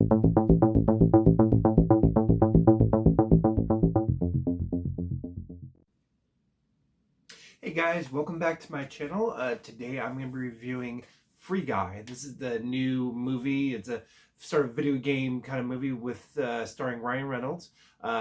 Hey guys, welcome back to my channel. Today I'm going to be reviewing Free Guy. This is the new movie. It's a sort of video game kind of movie with starring Ryan Reynolds.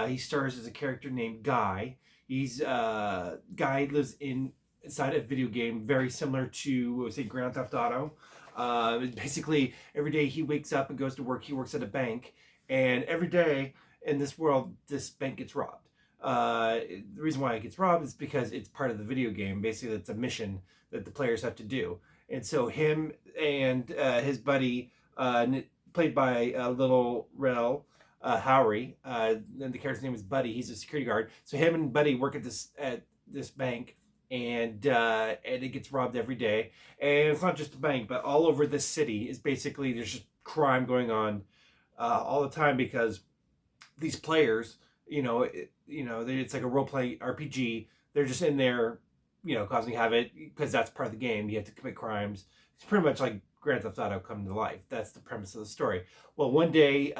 He stars as a character named Guy. Guy lives inside a video game very similar to, say, Grand Theft Auto. Basically, every day he wakes up and goes to work. He works at a bank, and every day in this world, this bank gets robbed. The reason why it gets robbed is because it's part of the video game. Basically, it's a mission that the players have to do. And so him and his buddy, played by Little Rel Howery, and the character's name is Buddy. He's a security guard. So him and Buddy work at this bank, and it gets robbed every day. And it's not just a bank, but all over this city is basically there's just crime going on all the time because these players, it's like a role play RPG. They're just in there, causing havoc because that's part of the game. You have to commit crimes. It's pretty much like Grand Theft Auto come to life. That's the premise of the story. Well, one day,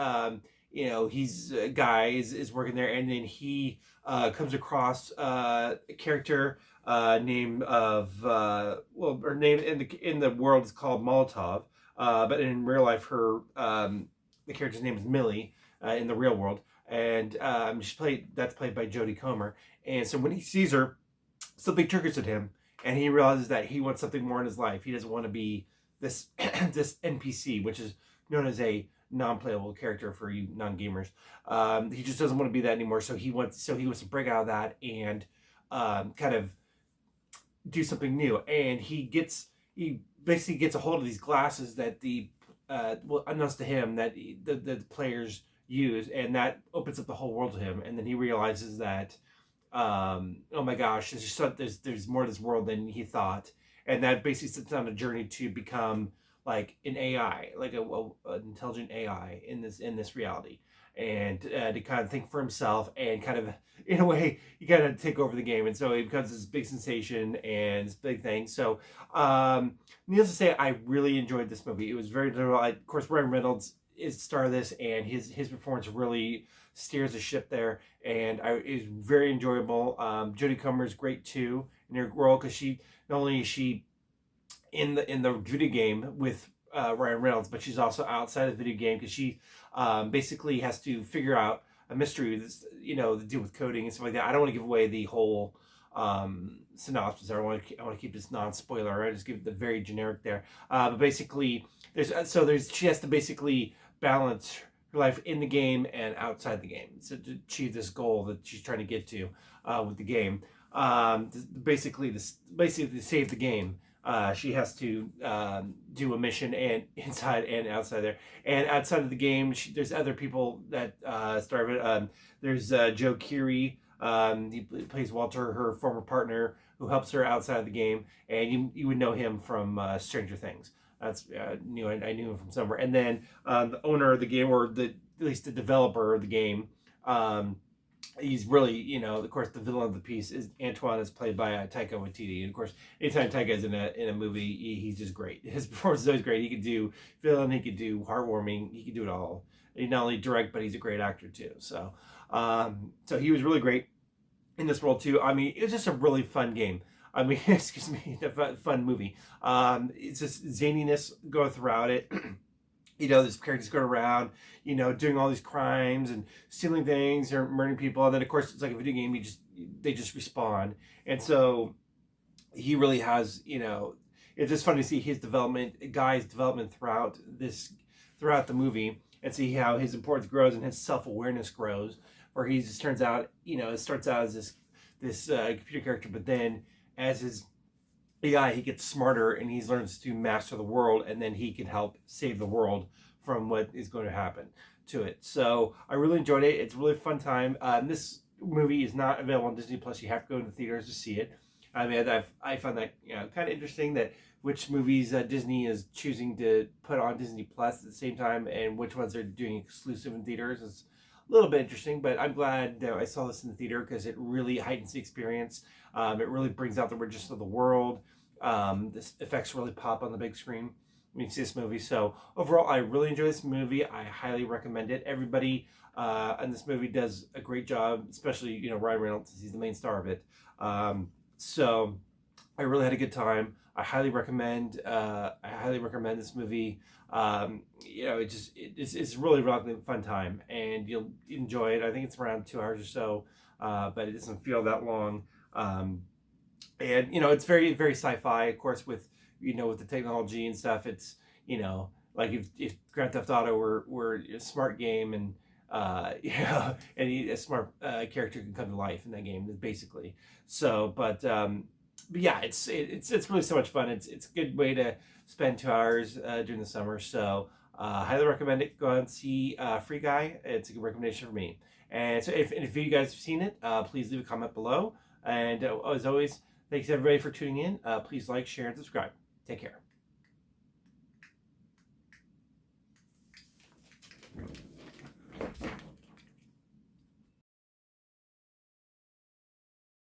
he's a guy is working there, and then he comes across a character name of her name in the world is called Molotov, but in real life, the character's name is Millie in the real world, and that's played by Jodie Comer. And so when he sees her, something triggers at him, and he realizes that he wants something more in his life. He doesn't want to be this this NPC, which is known as a non-playable character for you non-gamers. He just doesn't want to be that anymore. So he wants to break out of that and kind of do something new. And he basically gets a hold of these glasses that unbeknownst to him, that the players use, and that opens up the whole world to him. And then he realizes that oh my gosh, there's more to this world than he thought. And that basically sets on a journey to become like an AI, like an intelligent AI in this reality, and to kind of think for himself, and kind of, in a way, he kind of take over the game. And so he becomes this big sensation and this big thing. So needless to say, I really enjoyed this movie. It was very, of course, Ryan Reynolds is the star of this, and his performance really steers the ship there, and it was very enjoyable. Jodie Comer is great too in her role, because she not only is she in the video game with Ryan Reynolds, but she's also outside of the video game, because she basically has to figure out a mystery that's, to deal with coding and stuff like that. I don't want to give away the whole synopsis. I want to keep this non-spoiler. I just give the very generic there. But basically, she has to basically balance her life in the game and outside the game, so to achieve this goal that she's trying to get to with the game. Basically, to save the game, she has to do a mission, and inside and outside there. And outside of the game, there's other people that star of it. There's Joe Keery. He plays Walter, her former partner, who helps her outside of the game, and you would know him from Stranger Things. That's I knew him from somewhere. And then the owner of the game, or at least the developer of the game, he's really, of course, the villain of the piece is Antoine, is played by Taika Waititi. And of course, anytime Taika is in a movie, he's just great. His performance is always great. He could do villain, he could do heartwarming, he could do it all. He not only direct, but he's a great actor too. So he was really great in this role too. I mean, it was just a really fun game. I mean, excuse me, a fun movie. It's just zaniness go throughout it. This character's going around, doing all these crimes and stealing things or murdering people. And then, of course, it's like a video game. They just respawn. And so he really has, it's just fun to see Guy's development throughout the movie, and see how his importance grows and his self-awareness grows, where he just turns out, it starts out as this computer character, but then as his AI, he gets smarter, and he learns to master the world, and then he can help save the world from what is going to happen to it. So I really enjoyed it. It's a really fun time. This movie is not available on Disney Plus. You have to go to the theaters to see it. I mean, I found that kind of interesting, that which movies Disney is choosing to put on Disney Plus at the same time, and which ones they're doing exclusive in theaters. It's a little bit interesting, but I'm glad that I saw this in the theater, because it really heightens the experience. It really brings out the richness of the world. The effects really pop on the big screen, when you see this movie. So overall, I really enjoy this movie. I highly recommend it. Everybody in this movie does a great job, especially Ryan Reynolds. He's the main star of it. So I really had a good time. I highly recommend. I highly recommend this movie. It's really really fun time, and you'll enjoy it. I think it's around 2 hours or so, but it doesn't feel that long. And it's very very sci-fi, of course, with with the technology and stuff. It's like if Grand Theft Auto were a smart game, and and a smart character can come to life in that game, basically. So, but yeah, it's really so much fun. It's a good way to spend 2 hours during the summer. So highly recommend it. Go out and see Free Guy. It's a good recommendation for me. And so if you guys have seen it, please leave a comment below. And as always, thanks everybody for tuning in. Please like, share, and subscribe. Take care.